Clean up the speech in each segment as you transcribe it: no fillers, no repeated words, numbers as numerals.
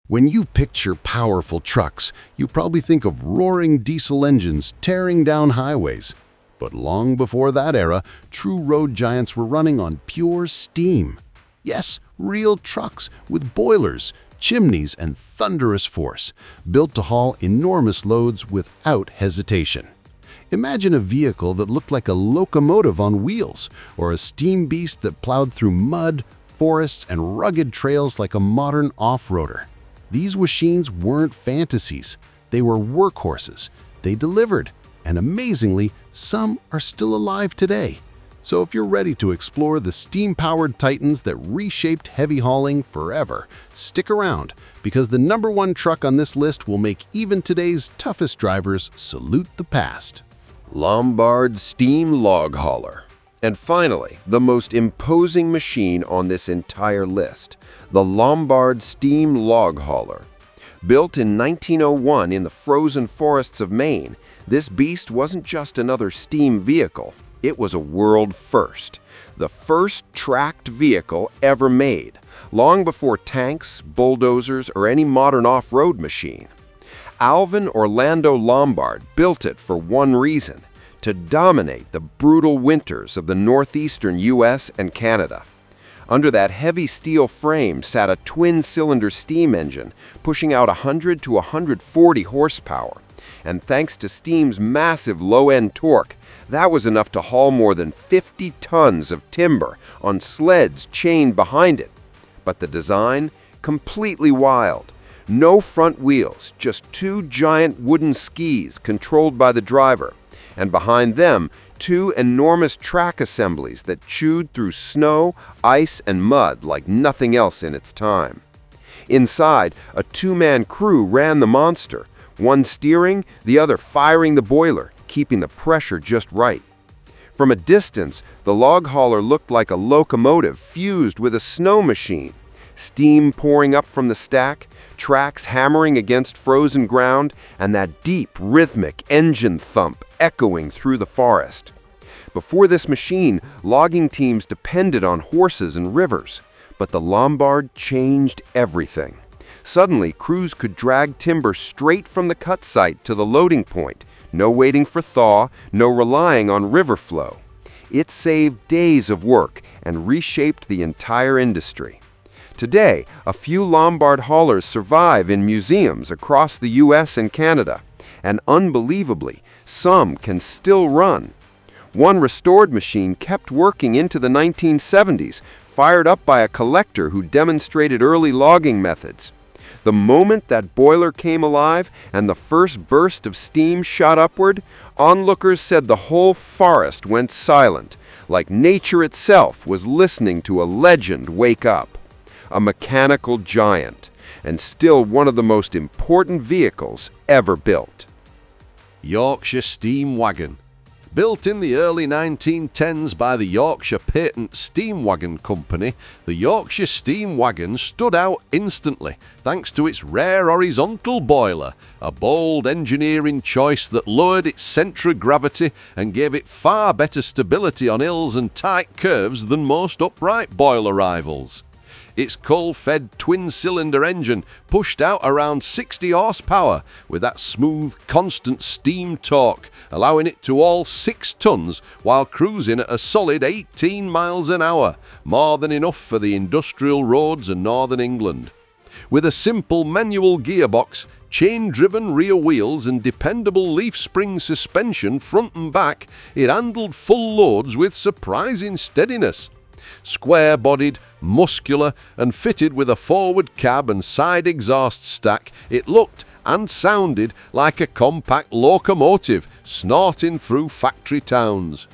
When you picture powerful trucks, you probably think of roaring diesel engines tearing down highways. But long before that era, true road giants were running on pure steam. Yes, real trucks with boilers, chimneys, and thunderous force, built to haul enormous loads without hesitation. Imagine a vehicle that looked like a locomotive on wheels, or a steam beast that plowed through mud, forests, and rugged trails like a modern off-roader. These machines weren't fantasies. They were workhorses. They delivered. And amazingly, some are still alive today. So if you're ready to explore the steam-powered titans that reshaped heavy hauling forever, stick around, because the #1 truck on this list will make even today's toughest drivers salute the past. Lombard steam log hauler. And finally, the most imposing machine on this entire list, the Lombard steam log hauler. Built in 1901 in the frozen forests of Maine, this beast wasn't just another steam vehicle, it was a world first. The first tracked vehicle ever made, long before tanks, bulldozers, or any modern off-road machine. Alvin Orlando Lombard built it for one reason: to dominate the brutal winters of the northeastern US and Canada. Under that heavy steel frame sat a twin-cylinder steam engine pushing out 100 to 140 horsepower. And thanks to steam's massive low-end torque, that was enough to haul more than 50 tons of timber on sleds chained behind it. But the design? Completely wild. No front wheels, just two giant wooden skis controlled by the driver. And behind them, two enormous track assemblies that chewed through snow, ice, and mud like nothing else in its time. Inside, a two-man crew ran the monster, one steering, the other firing the boiler, keeping the pressure just right. From a distance, the log hauler looked like a locomotive fused with a snow machine. Steam pouring up from the stack, tracks hammering against frozen ground, and that deep, rhythmic engine thump echoing through the forest. Before this machine, logging teams depended on horses and rivers, but the Lombard changed everything. Suddenly, crews could drag timber straight from the cut site to the loading point. No waiting for thaw, no relying on river flow. It saved days of work and reshaped the entire industry. Today, a few Lombard haulers survive in museums across the US and Canada, and unbelievably, some can still run. One restored machine kept working into the 1970s, fired up by a collector who demonstrated early logging methods. The moment that boiler came alive and the first burst of steam shot upward, onlookers said the whole forest went silent, like nature itself was listening to a legend wake up. A mechanical giant, and still one of the most important vehicles ever built. Yorkshire Steam Wagon. Built in the early 1910s by the Yorkshire Patent Steam Wagon Company, the Yorkshire Steam Wagon stood out instantly thanks to its rare horizontal boiler, a bold engineering choice that lowered its centre of gravity and gave it far better stability on hills and tight curves than most upright boiler rivals. Its coal-fed twin-cylinder engine pushed out around 60 horsepower with that smooth, constant steam torque, allowing it to haul 6 tons while cruising at a solid 18 miles an hour, more than enough for the industrial roads of northern England. With a simple manual gearbox, chain-driven rear wheels and dependable leaf spring suspension front and back, it handled full loads with surprising steadiness. Square-bodied, muscular, and fitted with a forward cab and side exhaust stack, it looked and sounded like a compact locomotive snorting through factory towns.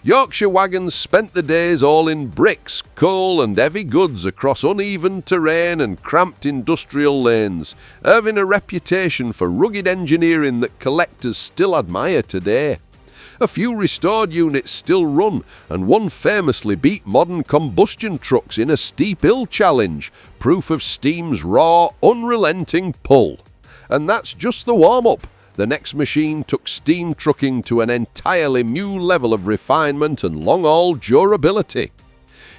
Yorkshire wagons spent the days hauling bricks, coal, and heavy goods across uneven terrain and cramped industrial lanes, earning a reputation for rugged engineering that collectors still admire today. A few restored units still run, and one famously beat modern combustion trucks in a steep hill challenge, proof of steam's raw, unrelenting pull. And that's just the warm-up. The next machine took steam trucking to an entirely new level of refinement and long-haul durability.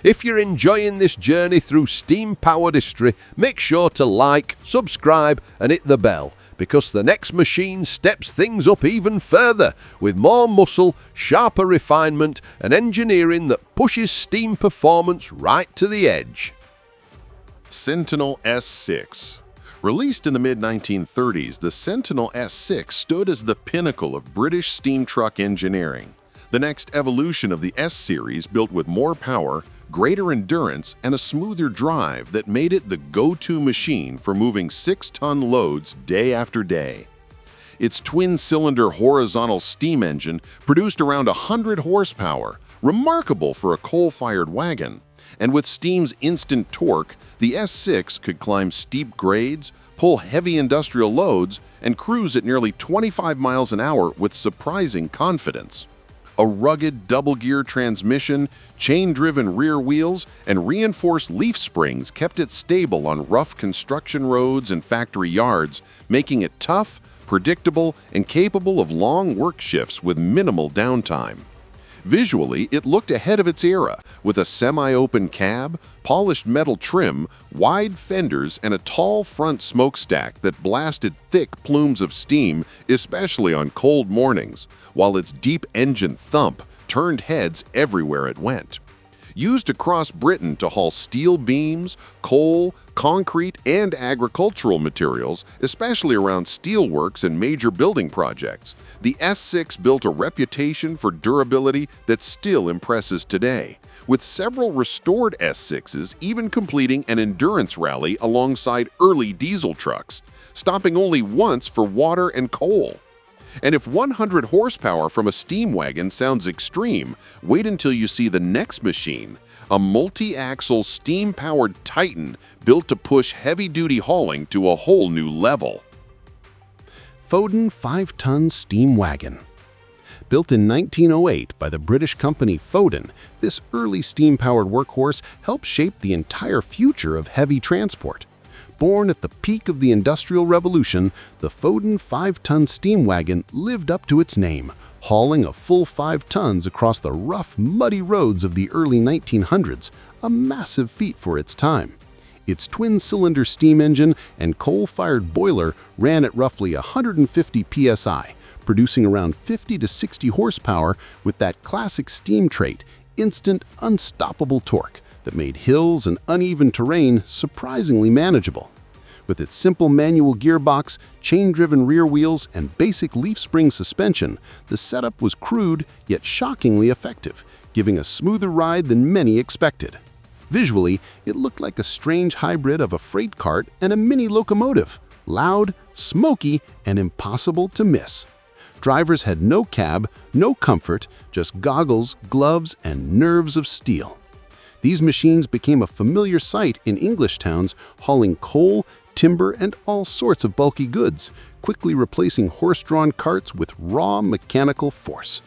If you're enjoying this journey through steam-powered history, make sure to like, subscribe and hit the bell, because the next machine steps things up even further, with more muscle, sharper refinement and engineering that pushes steam performance right to the edge. Sentinel S6. Released in the mid-1930s, the Sentinel S6 stood as the pinnacle of British steam truck engineering. The next evolution of the S-series built with more power, greater endurance, and a smoother drive that made it the go-to machine for moving 6-ton loads day after day. Its twin-cylinder horizontal steam engine produced around 100 horsepower, remarkable for a coal-fired wagon. And with steam's instant torque, the S6 could climb steep grades, pull heavy industrial loads, and cruise at nearly 25 miles an hour with surprising confidence. A rugged double-gear transmission, chain-driven rear wheels, and reinforced leaf springs kept it stable on rough construction roads and factory yards, making it tough, predictable, and capable of long work shifts with minimal downtime. Visually, it looked ahead of its era, with a semi-open cab, polished metal trim, wide fenders, and a tall front smokestack that blasted thick plumes of steam, especially on cold mornings, while its deep engine thump turned heads everywhere it went. Used across Britain to haul steel beams, coal, concrete, and agricultural materials, especially around steelworks and major building projects, the S6 built a reputation for durability that still impresses today, with several restored S6s even completing an endurance rally alongside early diesel trucks, stopping only once for water and coal. And if 100 horsepower from a steam wagon sounds extreme, wait until you see the next machine, a multi-axle steam-powered titan built to push heavy-duty hauling to a whole new level. Foden 5-ton steam wagon. Built in 1908 by the British company Foden, this early steam-powered workhorse helped shape the entire future of heavy transport. Born at the peak of the Industrial Revolution, the Foden 5-ton steam wagon lived up to its name, hauling a full 5 tons across the rough, muddy roads of the early 1900s, a massive feat for its time. Its twin-cylinder steam engine and coal-fired boiler ran at roughly 150 psi, producing around 50 to 60 horsepower with that classic steam trait, instant, unstoppable torque that made hills and uneven terrain surprisingly manageable. With its simple manual gearbox, chain-driven rear wheels, and basic leaf spring suspension, the setup was crude yet shockingly effective, giving a smoother ride than many expected. Visually, it looked like a strange hybrid of a freight cart and a mini locomotive, loud, smoky, and impossible to miss. Drivers had no cab, no comfort, just goggles, gloves, and nerves of steel. These machines became a familiar sight in English towns, hauling coal, timber, and all sorts of bulky goods, quickly replacing horse-drawn carts with raw mechanical force.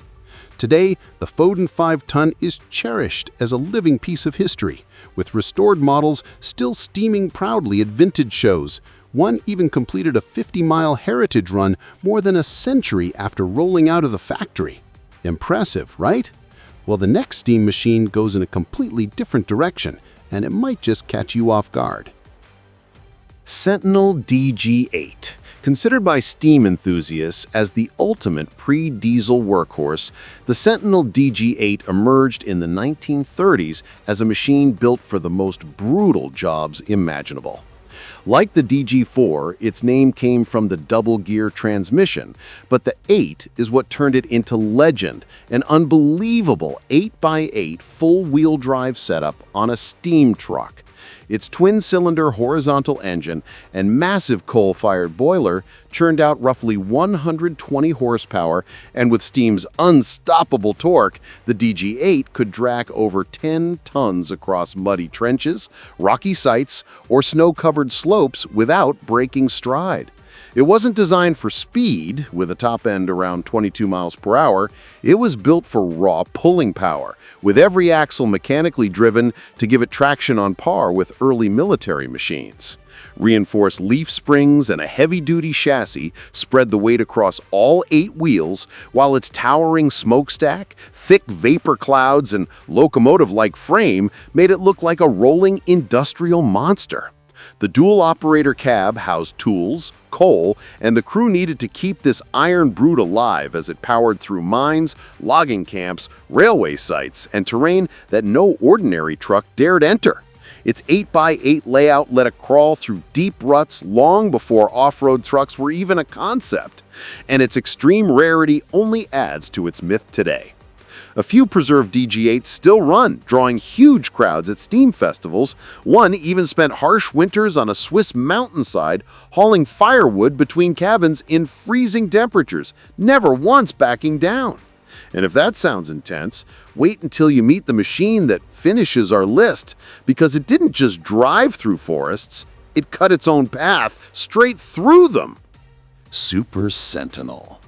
Today, the Foden 5-ton is cherished as a living piece of history, with restored models still steaming proudly at vintage shows. One even completed a 50-mile heritage run more than a century after rolling out of the factory. Impressive, right? Well, the next steam machine goes in a completely different direction, and it might just catch you off guard. Sentinel DG8. Considered by steam enthusiasts as the ultimate pre-diesel workhorse, the Sentinel DG8 emerged in the 1930s as a machine built for the most brutal jobs imaginable. Like the DG4, its name came from the double-gear transmission, but the 8 is what turned it into legend, an unbelievable 8x8 full-wheel drive setup on a steam truck. Its twin-cylinder horizontal engine and massive coal-fired boiler churned out roughly 120 horsepower, and with steam's unstoppable torque, the DG8 could drag over 10 tons across muddy trenches, rocky sites, or snow-covered slopes without breaking stride. It wasn't designed for speed, with a top end around 22 miles per hour. It was built for raw pulling power, with every axle mechanically driven to give it traction on par with early military machines. Reinforced leaf springs and a heavy-duty chassis spread the weight across all 8 wheels, while its towering smokestack, thick vapor clouds, and locomotive-like frame made it look like a rolling industrial monster. The dual-operator cab housed tools, coal, and the crew needed to keep this iron brute alive as it powered through mines, logging camps, railway sites, and terrain that no ordinary truck dared enter. Its 8x8 layout let it crawl through deep ruts long before off-road trucks were even a concept, and its extreme rarity only adds to its myth today. A few preserved DG8s still run, drawing huge crowds at steam festivals. One even spent harsh winters on a Swiss mountainside hauling firewood between cabins in freezing temperatures, never once backing down. And if that sounds intense, wait until you meet the machine that finishes our list, because it didn't just drive through forests, it cut its own path straight through them. Super Sentinel.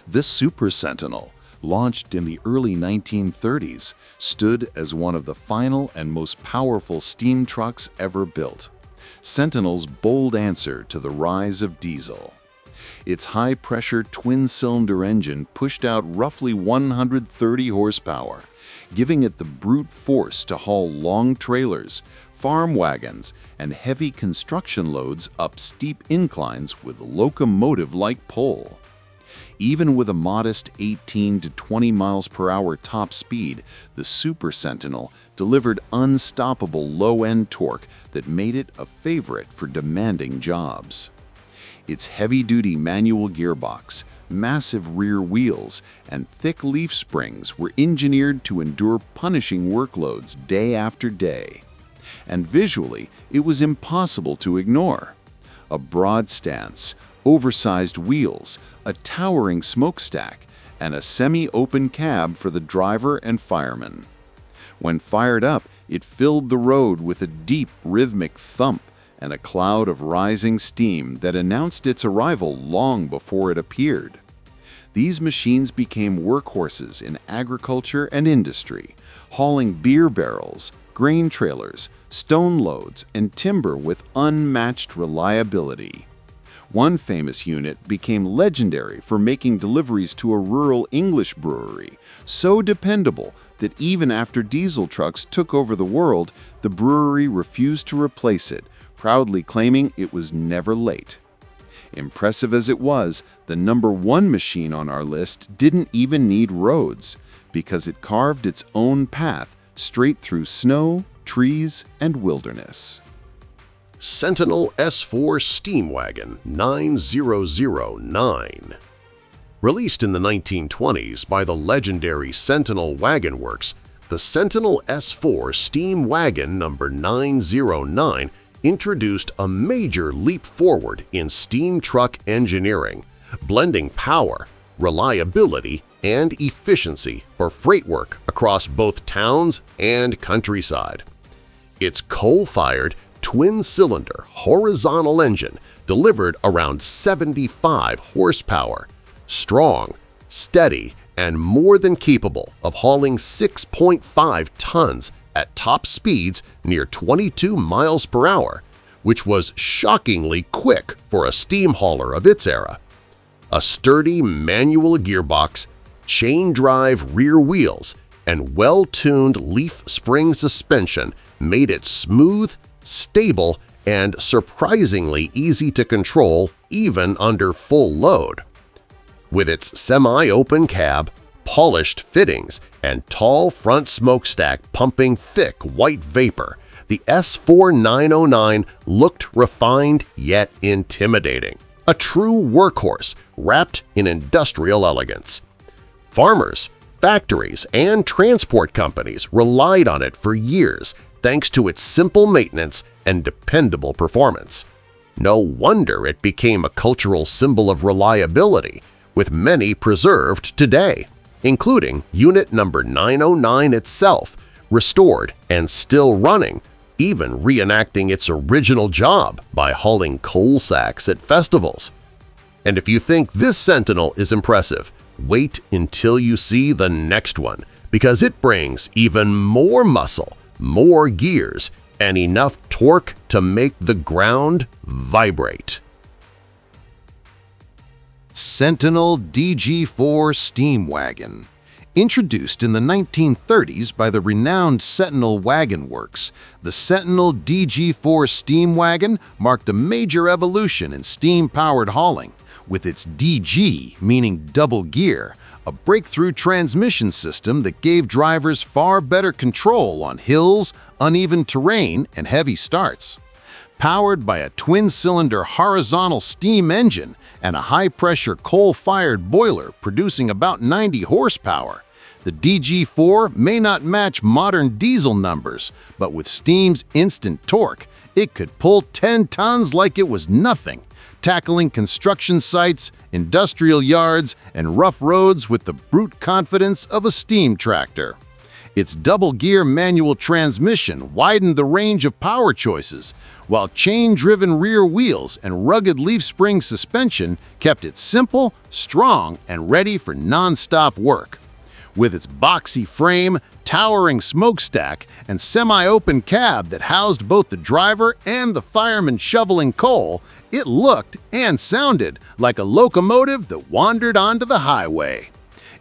This Super Sentinel, launched in the early 1930s, stood as one of the final and most powerful steam trucks ever built. Sentinel's bold answer to the rise of diesel. Its high-pressure twin-cylinder engine pushed out roughly 130 horsepower, giving it the brute force to haul long trailers, farm wagons, and heavy construction loads up steep inclines with locomotive-like pull. Even with a modest 18 to 20 miles per hour top speed, the Super Sentinel delivered unstoppable low-end torque that made it a favorite for demanding jobs. Its heavy-duty manual gearbox, massive rear wheels, and thick leaf springs were engineered to endure punishing workloads day after day. And visually, it was impossible to ignore. A broad stance, oversized wheels, a towering smokestack, and a semi-open cab for the driver and fireman. When fired up, it filled the road with a deep, rhythmic thump and a cloud of rising steam that announced its arrival long before it appeared. These machines became workhorses in agriculture and industry, hauling beer barrels, grain trailers, stone loads, and timber with unmatched reliability. One famous unit became legendary for making deliveries to a rural English brewery, so dependable that even after diesel trucks took over the world, the brewery refused to replace it, proudly claiming it was never late. Impressive as it was, the number 1 machine on our list didn't even need roads, because it carved its own path straight through snow, trees, and wilderness. Sentinel S4 Steam Wagon 9009. Released in the 1920s by the legendary Sentinel Wagon Works, the Sentinel S4 Steam Wagon number 909 introduced a major leap forward in steam truck engineering, blending power, reliability, and efficiency for freight work across both towns and countryside. Its coal-fired, twin-cylinder, horizontal engine delivered around 75 horsepower, strong, steady, and more than capable of hauling 6.5 tons at top speeds near 22 miles per hour, which was shockingly quick for a steam hauler of its era. A sturdy manual gearbox, chain-drive rear wheels, and well-tuned leaf spring suspension made it smooth, stable, and surprisingly easy to control even under full load. With its semi-open cab, polished fittings, and tall front smokestack pumping thick white vapor, the S4 909 looked refined yet intimidating, a true workhorse wrapped in industrial elegance. Farmers, factories, and transport companies relied on it for years thanks to its simple maintenance and dependable performance. No wonder it became a cultural symbol of reliability, with many preserved today, including Unit number 909 itself, restored and still running, even reenacting its original job by hauling coal sacks at festivals. And if you think this Sentinel is impressive, wait until you see the next one, because it brings even more muscle, more gears, and enough torque to make the ground vibrate. Sentinel DG4 steam wagon. Introduced in the 1930s by the renowned Sentinel Wagon Works, the Sentinel DG4 steam wagon marked a major evolution in steam-powered hauling, with its DG meaning double gear, a breakthrough transmission system that gave drivers far better control on hills, uneven terrain, and heavy starts. Powered by a twin-cylinder horizontal steam engine and a high-pressure coal-fired boiler producing about 90 horsepower, the DG4 may not match modern diesel numbers, but with steam's instant torque, it could pull 10 tons like it was nothing, tackling construction sites, industrial yards, and rough roads with the brute confidence of a steam tractor. Its double-gear manual transmission widened the range of power choices, while chain-driven rear wheels and rugged leaf-spring suspension kept it simple, strong, and ready for non-stop work. With its boxy frame, towering smokestack, and semi-open cab that housed both the driver and the fireman shoveling coal, it looked and sounded like a locomotive that wandered onto the highway.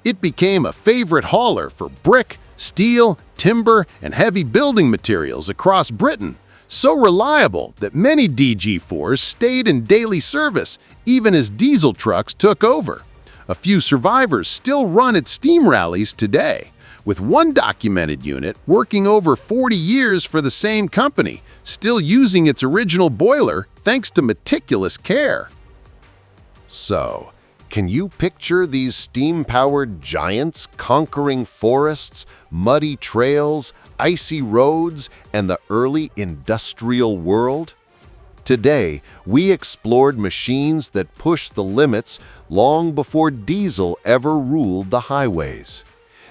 It became a favorite hauler for brick, steel, timber, and heavy building materials across Britain, so reliable that many DG4s stayed in daily service even as diesel trucks took over. A few survivors still run its steam rallies today, with one documented unit working over 40 years for the same company, still using its original boiler thanks to meticulous care. So, can you picture these steam-powered giants conquering forests, muddy trails, icy roads, and the early industrial world? Today, we explored machines that pushed the limits long before diesel ever ruled the highways.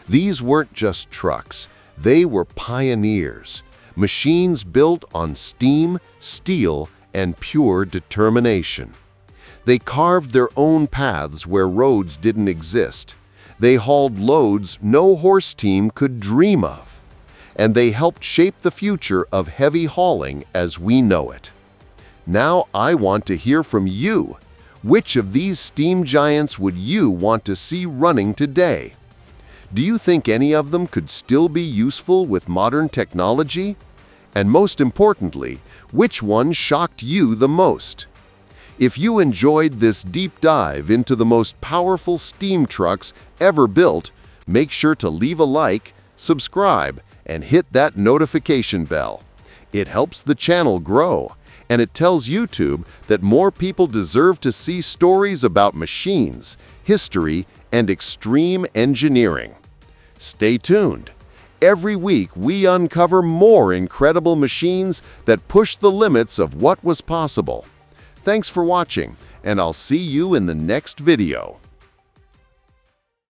These weren't just trucks, they were pioneers, machines built on steam, steel, and pure determination. They carved their own paths where roads didn't exist. They hauled loads no horse team could dream of. And they helped shape the future of heavy hauling as we know it. Now I want to hear from you. Which of these steam giants would you want to see running today? Do you think any of them could still be useful with modern technology? And most importantly, which one shocked you the most? If you enjoyed this deep dive into the most powerful steam trucks ever built, make sure to leave a like, subscribe, and hit that notification bell. It helps the channel grow, and it tells YouTube that more people deserve to see stories about machines, history, and extreme engineering. Stay tuned. Every week we uncover more incredible machines that push the limits of what was possible. Thanks for watching, and I'll see you in the next video.